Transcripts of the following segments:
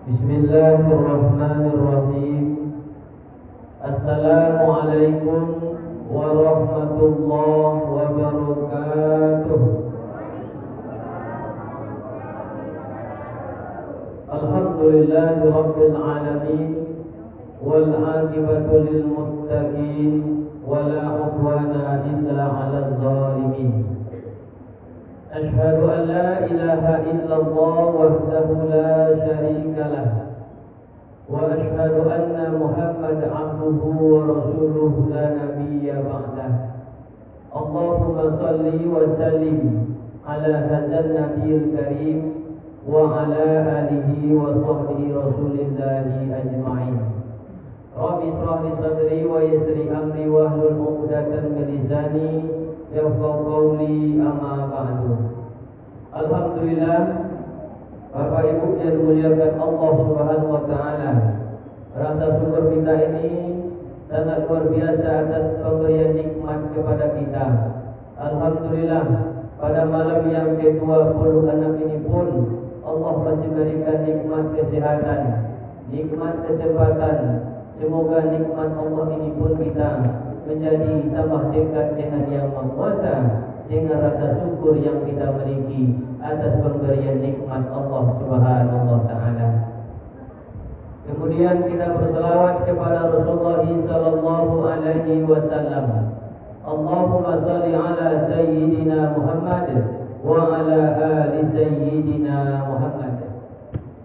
Bismillahirrahmanirrahim. Assalamualaikum warahmatullahi wabarakatuh. Alhamdulillahi rabbil alamin, wal aqibatu lil muttaqin, wala udwana illa 'alal zalimin. Ashhadu an la ilaha illallah wahdahu la syarika lah, wa ashhadu anna Muhammadan 'abduhu wa rasuluhu la nabiyya ba'dah. Allahumma salli wa sallim ala hadzal nabiyil karim wa ala alihi wa sahbihi rasulillahi ajma'in. Rabbi shrah li sadri wa yassir amri wa hlul 'uqdatam min lisani yafqahu qawli, amma ba'du. Alhamdulillah, Bapak Ibu yang dimuliakan Allah Subhanahu wa taala, rasa syukur kita ini sangat luar biasa atas pemberian nikmat kepada kita. Alhamdulillah, pada malam yang ke-26 ini pun Allah masih berikan nikmat kesehatan, nikmat kesempatan. Semoga nikmat Allah ini pun kita menjadi tambah dekat dengan Yang Maha Kuasa dengan rasa syukur yang kita miliki atas pemberian nikmat Allah Subhanahu wa taala. Kemudian kita berselawat kepada Rasulullah sallallahu alaihi wasallam. Allahumma shalli ala sayyidina Muhammad wa ala ali sayyidina Muhammad.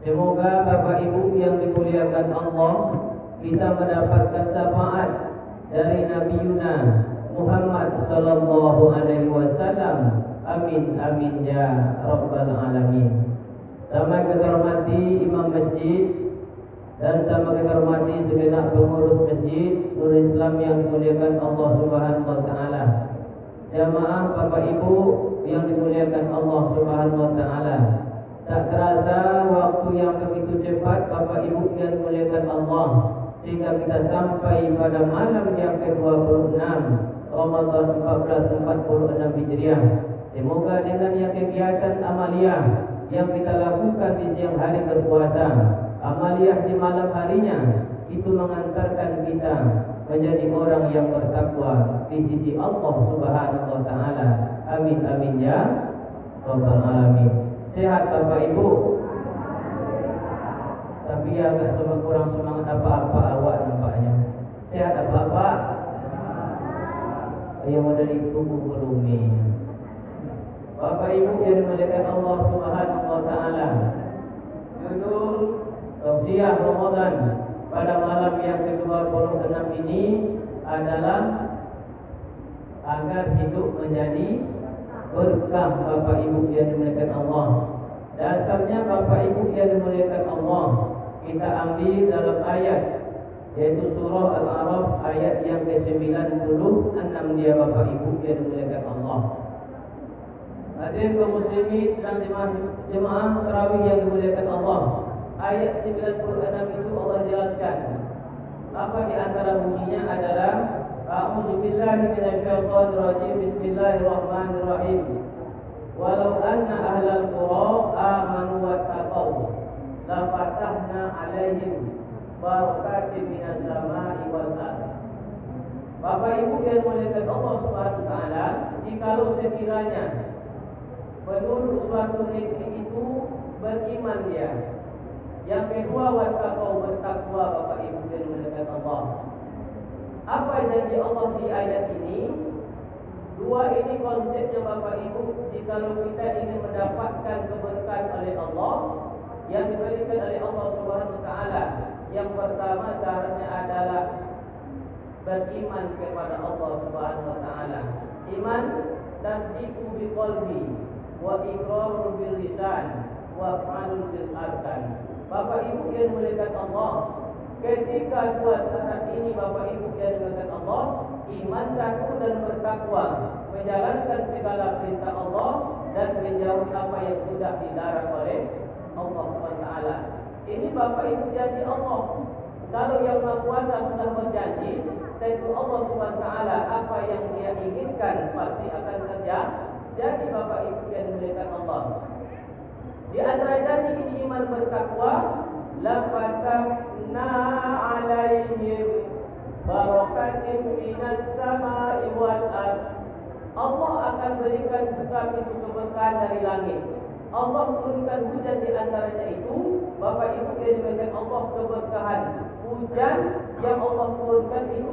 Semoga Bapak Ibu yang dimuliakan Allah, kita mendapatkan syafaat dari Nabi Yuna Muhammad sallallahu alaihi wasallam. Amin amin ya rabbal alamin. Sama kita hormati imam masjid dan sama kita hormati segenap pengurus masjid Nur Islam yang dimuliakan Allah Subhanahu wa taala. Jamaah Bapak Ibu yang dimuliakan Allah Subhanahu wa taala. Tak terasa waktu yang begitu cepat Bapak Ibu yang dimuliakan Allah, sehingga kita sampai pada malam yang ke-26 Ramadan 1446 Hijriah. Semoga dengan yang kegiatan amaliyah yang kita lakukan di siang hari berpuasa, amaliyah di malam harinya, itu mengantarkan kita menjadi orang yang bertakwa di sisi Allah Subhanahu wa taala. Amin amin ya rabbal alamin. Sehat Bapak Ibu? Tapi agak kurang semangat apa-apa awak nampaknya. Sehat apa-apa? Yang ada di tubuh belumi. Bapak Ibu yang dimuliakan Allah Subhanahu wa taala, judul tausiah Ramadan pada malam yang ke-26 ini adalah agar hidup menjadi berkah. Bapak Ibu yang dimuliakan Allah, dasarnya Bapak Ibu yang dimuliakan Allah, kita ambil dalam ayat, yaitu surah Al-A'raf ayat yang ke-96 dia Bapak Ibu yang dimuliakan Allah. Hadirin kaum muslimin dan jemaah tarawih yang dimuliakan Allah, ayat 96 itu Allah jelaskan. Apa di antara bunyinya adalah A'udzu billahi minasyaitonir rajim. Bismillahirrahmanirrahim. Walau anna ahlal qura amanu wattaqaw la fatahna 'alaihim barakatin minas sama'i wal ardh. Bapak Ibu yang dimuliakan Allah Subhanahu wa taala, jikalau sekiranya penduduk suatu negeri itu beriman dia. Yang kedua, wattaqaw, bertakwa. Bapak Ibu yang dimuliakan Allah, apa janji Allah di ayat ini? Dua ini konsepnya Bapak Ibu. Jikalau kita ingin mendapatkan keberkahan oleh Allah yang diberikan oleh Allah Subhanahu wa taala, yang pertama syaratnya adalah beriman kepada Allah Subhanahu wa taala. Iman tasdiqu bil qalbi wa iqraru bil lisan wa amalun bil arkan. Bapak Ibu yang dimuliakan Allah, ketika dua syarat ini Bapak Ibu yang dimuliakan Allah, iman satu dan bertakwa, menjalankan segala perintah Allah dan menjauhi apa yang sudah dilarang oleh Allah Subhanahu wa taala. Ini Bapak Ibu janji Allah. Kalau yang Maha Kuasa sudah berjanji, tentu Allah Subhanahu wa taala apa yang Dia inginkan pasti akan terjadi. Jadi Bapak Ibu yang dimuliakan Allah, di antara janji ini iman bertakwa, la minas samai wal ard. Allah akan berikan sebab itu keberkahan dari langit. Allah turunkan hujan di antaranya itu, Bapak Ibu yang dimaksudkan Allah keberkahan. Hujan yang Allah turunkan itu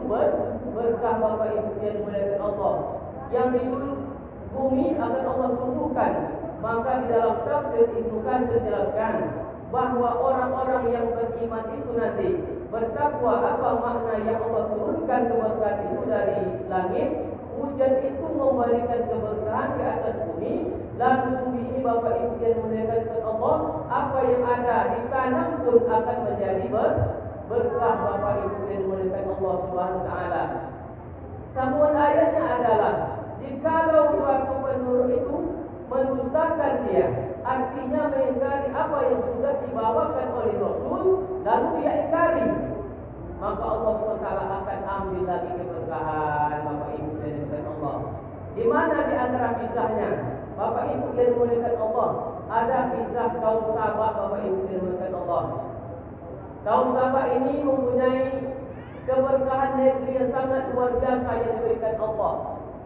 berkah, Bapak Ibu yang dimaksudkan Allah. Yang itu bumi akan Allah tumbuhkan. Maka di dalam tafsir Ibnu Katsir jelaskan bahwa orang-orang yang beriman itu nanti bertakwa. Apa makna yang Allah turunkan keberkahan itu dari langit? Hujan itu memberikan keberkahan di atas bumi. Lalu bumi ini Bapak Ibu yang dimuliakan Allah, apa yang ada ditanam pun akan menjadi berkah, Bapak Ibu yang dimuliakan Allah Subhanahu wa taala. Sambungan ayatnya adalah jikalau suatu penduduk itu mendustakan dia, artinya mengingkari apa yang sudah dibawakan oleh Rasul, lalu dia ingkari, maka Allah SWT akan ambil lagi keberkahan, Bapak Ibu yang dimuliakan Allah. Di mana di antara kisahnya, Bapak Ibu yang dimuliakan Allah, ada kisah kaum Sabah, Bapak Ibu yang dimuliakan Allah. Kaum Sabah ini mempunyai keberkahan negeri yang sangat luar biasa yang diberikan Allah.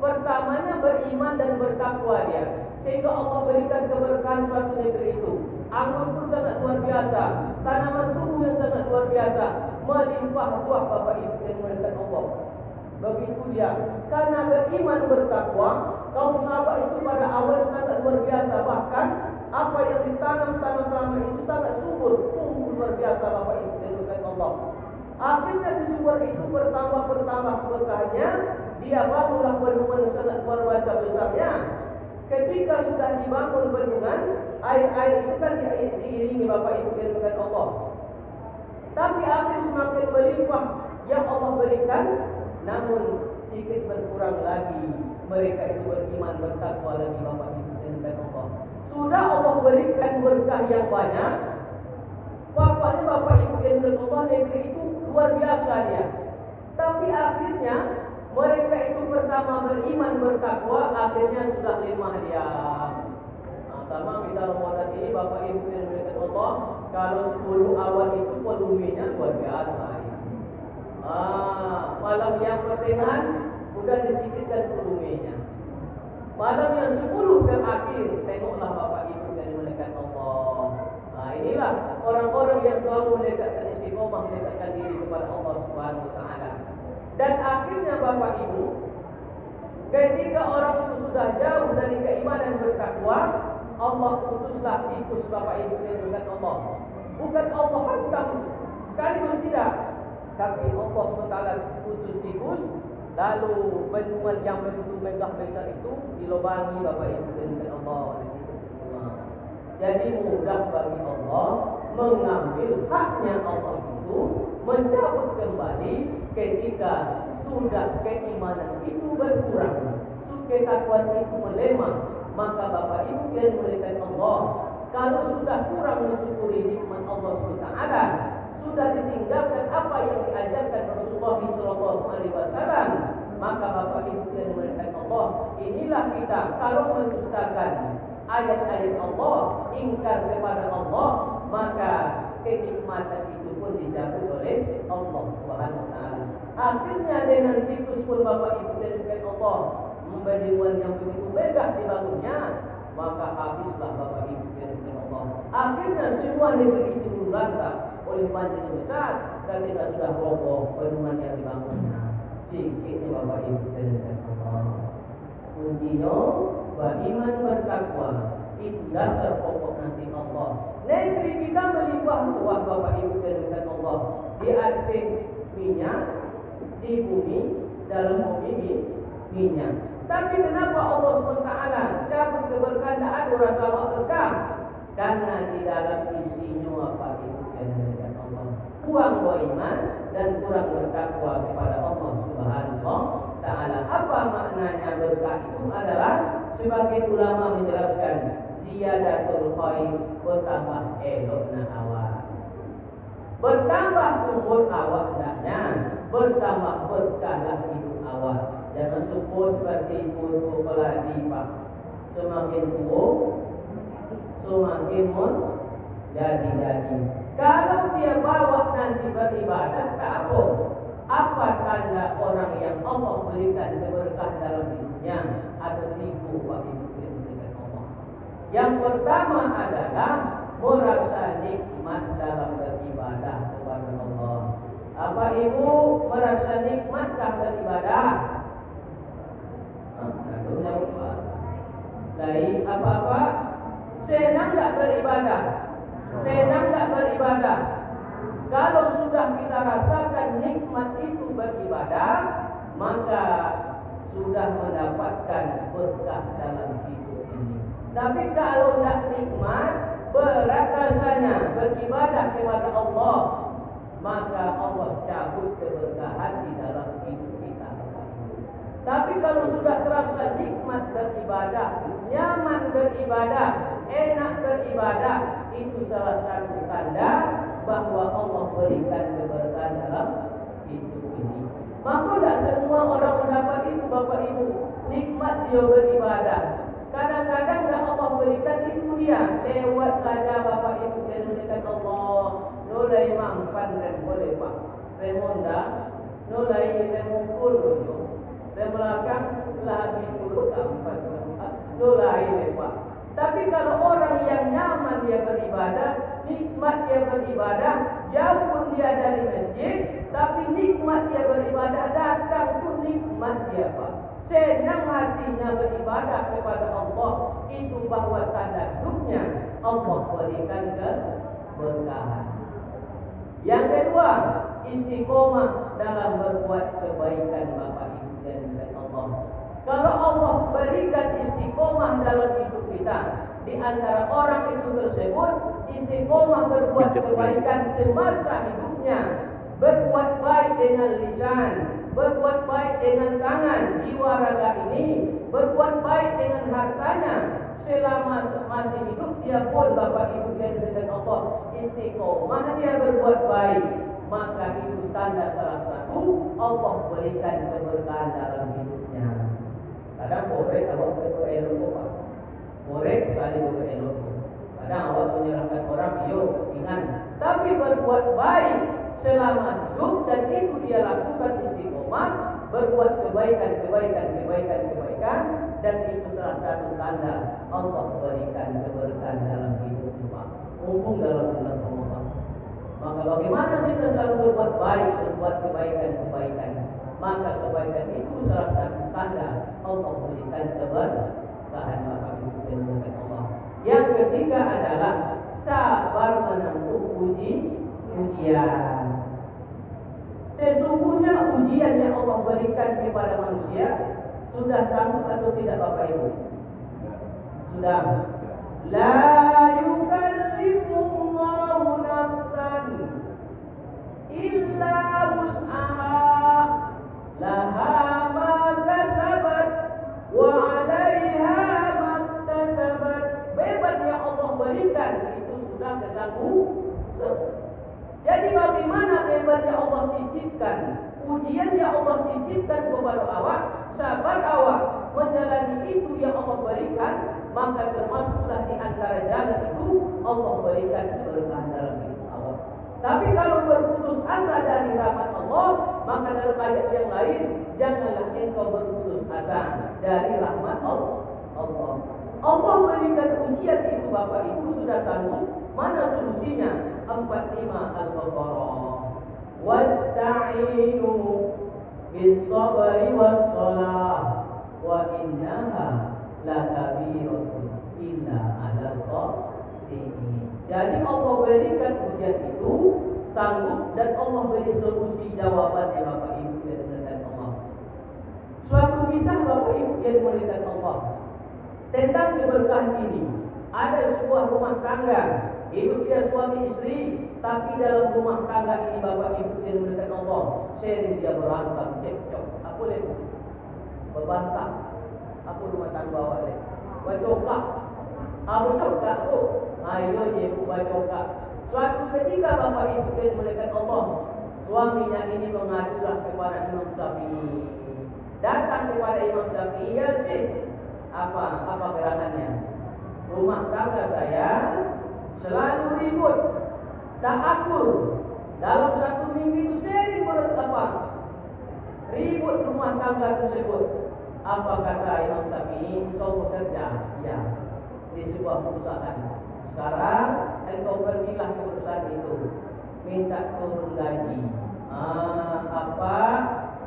Pertamanya beriman dan bertakwa dia, sehingga Allah berikan keberkahan suatu negeri itu. Anggur pun sangat luar biasa, tanaman tumbuh yang sangat luar biasa, melimpah buah, Bapak Ibu yang dimuliakan Allah. Begitu dia, karena beriman bertakwa, kaum Sabah itu pada awal sangat luar biasa. Bahkan apa yang ditanam selama itu sangat subur, tumbuh luar biasa, Bapak Ibu yang dimuliakan Allah. Akhirnya di sumber itu bertambah keberkahannya. Dia bangunlah bendungan yang sangat luar biasa besarnya. Ketika sudah dibangun bendungan, air itu kan diiringi, Bapak Ibu yang dimuliakan Allah. Tapi akhir semakin berlimpah yang Allah berikan, namun sedikit berkurang lagi. Mereka itu beriman bertakwa lagi, Bapak Ibu yang dimuliakan Allah. Sudah Allah berikan berkah yang banyak, bapaknya Bapak Ibu yang dimuliakan Allah, negeri itu luar biasa dia. Tapi akhirnya mereka itu pertama beriman bertakwa, akhirnya sudah lemah dia. Sama kita Ramadan ini, Bapak Ibu yang dimuliakan Allah, kalau 10 awal itu volumenya luar biasa. Malam yang pertengahan sudah disikitkan volumenya. Malam yang 10 terakhir, tengoklah Bapak Ibu yang dimuliakan Allah. Inilah orang-orang yang selalu mendekatkan istiqomah, mendekatkan diri kepada Allah Subhanahu wa taala. Dan akhirnya Bapak Ibu, ketika orang itu sudah jauh dari keimanan bertakwa, Allah utuslah tikus, Bapak Ibu yang dimuliakan Allah. Bukan Allah hantam sekaligus, tidak, tapi Allah SWT utus tikus. Lalu bendungan yang begitu megah besar itu dilobangi, Bapak Ibu yang dimuliakan Allah. Jadi mudah bagi Allah mengambil haknya Allah itu, mencabut kembali ketika sudah keimanan itu berkurang, ketakwaan itu melemah. Maka Bapak Ibu yang dimuliakan Allah, kalau sudah kurang mensyukuri nikmat Allah SWT, sudah ditinggalkan apa yang diajarkan Rasulullah SAW, maka Bapak Ibu yang dimuliakan Allah, inilah kita kalau mendustakan ayat-ayat Allah, ingkar kepada Allah, maka kenikmatan itu pun dicabut oleh Allah Subhanahu wa taala. Akhirnya dengan tikus pun Bapak Ibu yang dimuliakan Allah, bendungan yang begitu megah dibangunnya, maka habislah Bapak Ibu yang dimuliakan Allah. Akhirnya semua negeri itu runtuh oleh banjir besar, ketika sudah roboh bendungan yang dibangunnya. Sedikitnya Bapak Ibu yang dimuliakan Allah. Kuncinya beriman bertakwa, itu dasar pokok nanti Allah. Negeri kita melimpah ruah, Bapak Ibu yang dimuliakan Allah. Di atas minyak, di bumi, dalam bumi minyak. Tapi kenapa Allah SWT cabut keberkahan, tak ada rasa berkah? Karena di dalam isinya apa Ibu yang dimuliakan Allah, kurang beriman dan kurang bertakwa kepada Allah Subhanahu wa taala. Apa maknanya berkah itu adalah, sebagai ulama menjelaskan, ziyadatul khair, bertambah elokna awak. Bertambah umur awak hendaknya, bertambah berkahlah hidup awak. Jangan suppose seperti putu peladi, Pak. Semakin tua, semakin jadi. Kalau dia bawa nanti beribadah, tak apa. Apa tanda orang yang Allah berikan keberkahan dalam hidupnya? Ada 3 bagi dengan Allah. Yang pertama adalah merasa nikmat dalam beribadah kepada Allah. Apa ibu merasa nikmat dalam beribadah? Lain apa-apa? Senang tak beribadah? Senang tak beribadah? Kalau sudah kita rasakan nikmat itu beribadah, maka sudah mendapatkan berkah dalam hidup ini. Tapi kalau tidak nikmat, berat rasanya beribadah kepada Allah, maka Allah cabut keberkahan di dalam hidup kita. Tapi kalau sudah terasa nikmat beribadah, nyaman beribadah, enak beribadah, itu salah satu tanda bahwa Allah berikan keberkahan dalam hidup ini. Maka tidak semua orang mendapat itu, Bapak Ibu. Nikmat dia beribadah. Kadang-kadang tidak Allah berikan itu dia. Lewat saja Bapak Ibu dia berikan Allah. Nolai mampan dan boleh Pak. Remonda, nolai remukul dulu. Belakang lagi dulu sampai nolai Pak. Tapi kalau orang yang nyaman dia beribadah, nikmat dia beribadah, jauh pun dia dari masjid, tapi nikmat dia beribadah, datang pun nikmat dia Pak. Senang hatinya beribadah kepada Allah, itu bahwa tanda hidupnya Allah berikan keberkahan. Yang kedua, istiqomah dalam berbuat kebaikan Bapak Ibu dan Allah. Kalau Allah berikan istiqomah dalam hidup kita, di antara orang itu tersebut istiqomah berbuat kebaikan semasa hidupnya, berbuat baik dengan lisan, berbuat baik dengan tangan, jiwa raga ini, berbuat baik dengan hartanya. Selama masih hidup dia pun Bapak Ibu dan Allah istiqomah dia berbuat baik, maka itu tanda salah satu Allah berikan keberkahan dalam hidupnya. Kadang boleh awak berelok Pak, boleh sekali berelok. Kadang awak menyerahkan orang, yuk ingat, tapi berbuat baik selama hidup dan itu dia lakukan istiqomah, berbuat kebaikan, dan itu salah satu tanda Allah berikan keberkahan dalam hidup kita. Mumpung dalam bulan Ramadan, maka bagaimana kita selalu berbuat baik, berbuat kebaikan, maka kebaikan itu salah satu tanda Allah berikan keberkahan Bapak Ibu dan Allah. Yang ketiga adalah sabar menempuh ujian. Sesungguhnya ujian yang Allah berikan kepada manusia sudah sanggup atau tidak Bapak Ibu? Sudah. La yukallifullahu nafsan illa wus'aha laha ma kasabat wa 'alaiha ma iktasabat. Bebas yang Allah berikan itu sudah kesanggupan. Jadi bagaimana bebas yang Allah titipkan, ujian yang Allah titipkan kepada awak, sabar awak menjalani itu yang Allah berikan, maka termasuklah di antara jalan itu Allah berikan keberkahan dalam hidup awak. Tapi kalau berputus asa dari rahmat Allah, maka dalam ayat yang lain, janganlah engkau berputus asa dari rahmat Allah. Allah berikan ujian itu Bapak Ibu sudah sanggup. Mana solusinya? 45 Al-Baqarah. Wasta'inu bis-sabri was-salah wa innaha lakabiratun illa 'alal khashi'in. Jadi Allah berikan ujian itu sanggup dan Allah beri solusi jawabannya Bapak Ibu yang dimuliakan Allah. Suatu kisah Bapak Ibu yang dimuliakan Allah tentang keberkahan ini. Ada sebuah rumah tangga, hidup dia suami istri, tapi dalam rumah tangga ini Bapak Ibu yang dimuliakan Allah, sering dia berantem, cekcok. Apa lagi? Berbantah. Apa rumah tangga awak lagi? Bacokak. Apa cokak tu? Ayo ibu bacokak. Suatu ketika Bapak Ibu yang dimuliakan Allah, suaminya ini mengadulah kepada Imam Syafi'i. Datang kepada Imam Syafi'i, ya sih, apa gerangannya? Rumah tangga saya selalu ribut, tak akur. Dalam satu minggu itu sering ribut rumah tangga tersebut. Apa kata Imam Syafi'i? Engkau bekerja, ya, di sebuah perusahaan. Sekarang engkau pergilah ke perusahaan itu, minta turun gaji. Apa?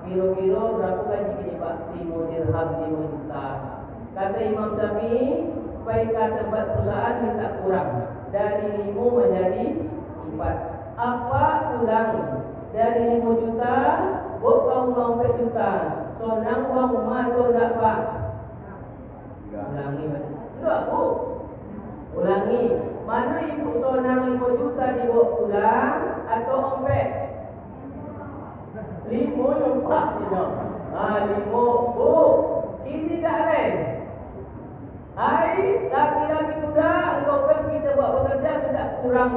Kira-kira berapa gaji ini Pak? 5 dirham, 5 juta. Kata Imam Syafi'i, baik kata tempat perusahaan minta kurang dari 5 menjadi 4. Apa kurang dari 5 juta? Buat kau 4 juta. So nang uang rumah tu tak Pak? Ulangi. Tidak Bu. Ulangi. Mana ibu so nang 5 juta dibawa pulang atau ompet? 5 Pak tidak. 5 Bu. Ini tak lain. Hai, laki-laki muda, engkau kan kita buat bekerja tidak kurang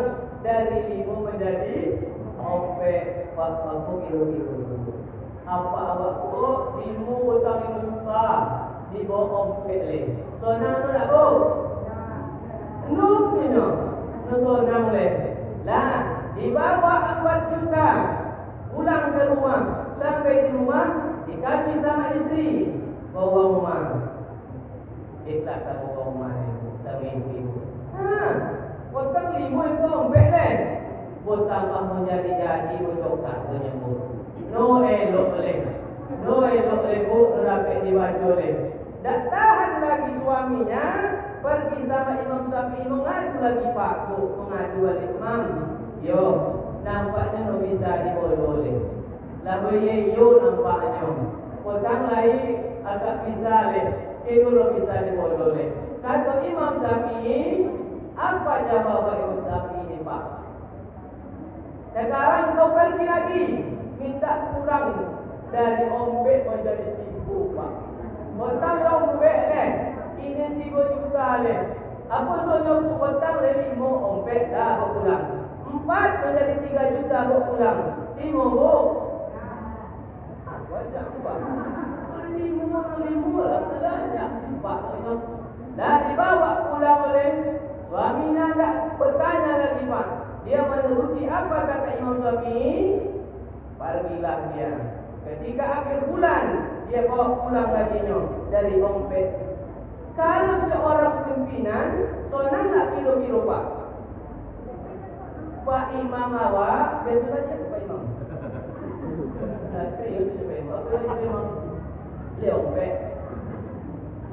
dari 5 menjadi ompet. Pak aku kira-kira. Apa awak tu 5 hutang 5 juta di bawah ompet le. So nang tu nak Bu? No punya. No so nang le. Lah, dibawa 4 juta pulang ke rumah. Sampai di rumah dikasih sama isteri bawa rumah. Ikhlas tak bawa rumah ni sama ibu-ibu. Hutang 5 itu ompet le. Hutang kamu jadi bocor tak menyebut. No elok boleh. No elok boleh Bu, rapat di baju boleh. Tak tahan lagi suaminya, pergi sama Imam Syafi'i mengadu lagi Pak Bu, mengadu balik Imam. Yo, nampaknya no bisa diboleh. Lalu yo nampaknya. Hutang lain agak bisa leh. Itu no bisa diboleh. Kata Imam Syafi'i, apa jawaban Imam Syafi'i ini Pak? Sekarang kau pergi lagi. Minta kurang dari ompet menjadi 3 Pak. Hutang ompet leh. Ini 3 juta leh. Apa soalnya hutang dari 5 ompet dah berkurang. 4 menjadi 3 juta berkurang. 5 Bu. Wajah Pak. 5 lah belanja Pak. Dah dibawa pulang oleh suaminya, tak bertanya lagi Pak. Dia menuruti apa kata Imam Syafi'i? Pergilah dia. Ketika akhir bulan dia bawa pulang gajinya dari ompet. Kalau seorang pimpinan, sonang nak kilo-kilo Pak. Pak Imam awak, betul saja Pak Imam. Serius Pak Imam. Pak Imam. Dia ompet.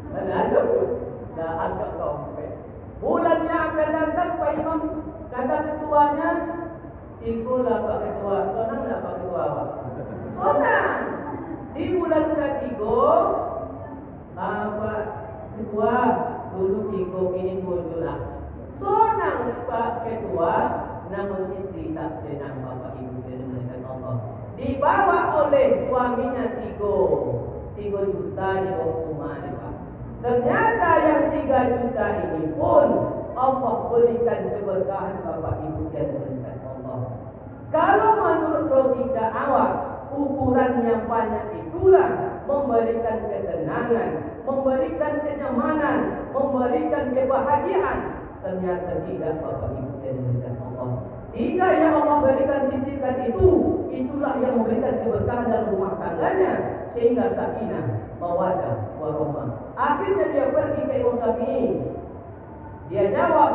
Mana ada pun. Dah agak ke ompet. Bulan yang akan datang Pak Imam kata ketuanya, ikulah Pak Ketua. Sonang tak Pak Ketua awak? Sonang. Di bulan ketiga, Pak Ketua dulu 3 ini muncullah. Sonang Pak Ketua, namun istri tak senang Bapak Ibu dengan Allah. Dibawa oleh suaminya 3 juta di bawah rumah ni Pak. Ternyata yang 3 juta ini pun Allah berikan keberkahan Bapak Ibu dan berikan Allah. Kalau menurut logika awak, ukuran yang banyak itulah memberikan ketenangan, memberikan kenyamanan, memberikan kebahagiaan. Ternyata tidak Bapak Ibu dan berikan Allah. Jika yang Allah berikan sisihkan itu, itulah yang memberikan keberkahan dalam rumah tangganya, sehingga sakinah, mawaddah, warahmah. Akhirnya dia pergi ke Imam Syafi'i. Dia jawab,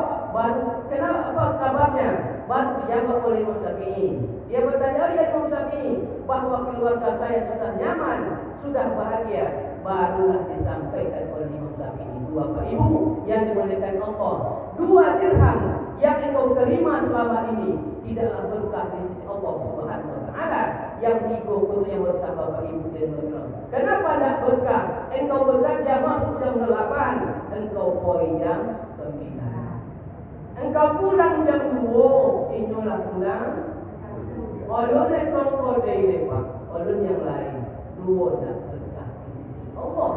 kenapa apa kabarnya? Baru dijawab oleh Imam Syafi'i. Dia bertanya, ya Imam Syafi'i, bahwa keluarga saya sudah nyaman, sudah bahagia. Barulah disampaikan oleh Imam Syafi'i, Bapak Ibu yang dimuliakan Allah, 2 dirham yang engkau terima selama ini tidaklah berkah di sisi Allah Subhanahu wa taala. Yang 3 pun yang berkah Bapak Ibu dan saudara. Kenapa tidak berkah? Engkau bekerja masuk jam 8, engkau poin jam 9. Engkau pulang jam 2, inilah pulang. Ulun engkau kodai lepak, ulun yang lain 2 tak berkah. Allah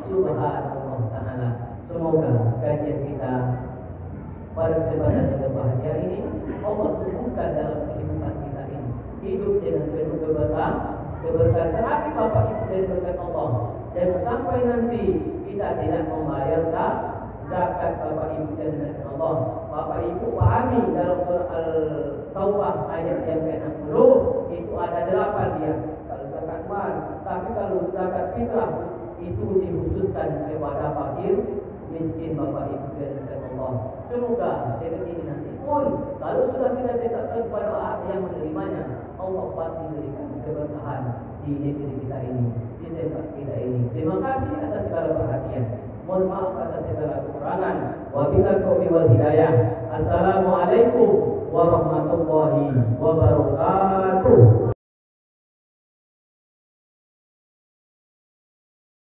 Subhanahu wa taala. Semoga kajian kita pada kesempatan yang berbahagia ini Allah tumbuhkan dalam kehidupan kita ini. Hidup dengan penuh keberkahan. Terakhir Bapak Ibu dan berkat Allah. Jangan sampai nanti kita tidak membayar zakat Bapak Ibu dan berkat Allah. Bapak Ibu pahami dalam surah Al-Taubah ayat yang ke-60 itu ada 8 dia. Kalau zakat mal. Tapi kalau zakat fitrah itu dikhususkan kepada fakir miskin, Bapak Ibu dan Allah. Semoga dengan ini nanti pun kalau sudah kita tetapkan kepada orang yang menerimanya, Allah pasti berikan keberkahan di negeri kita ini, di tempat kita ini. Terima kasih atas segala perhatian. Mohon maaf atas segala kekurangan. Wabillahi taufiq wal hidayah.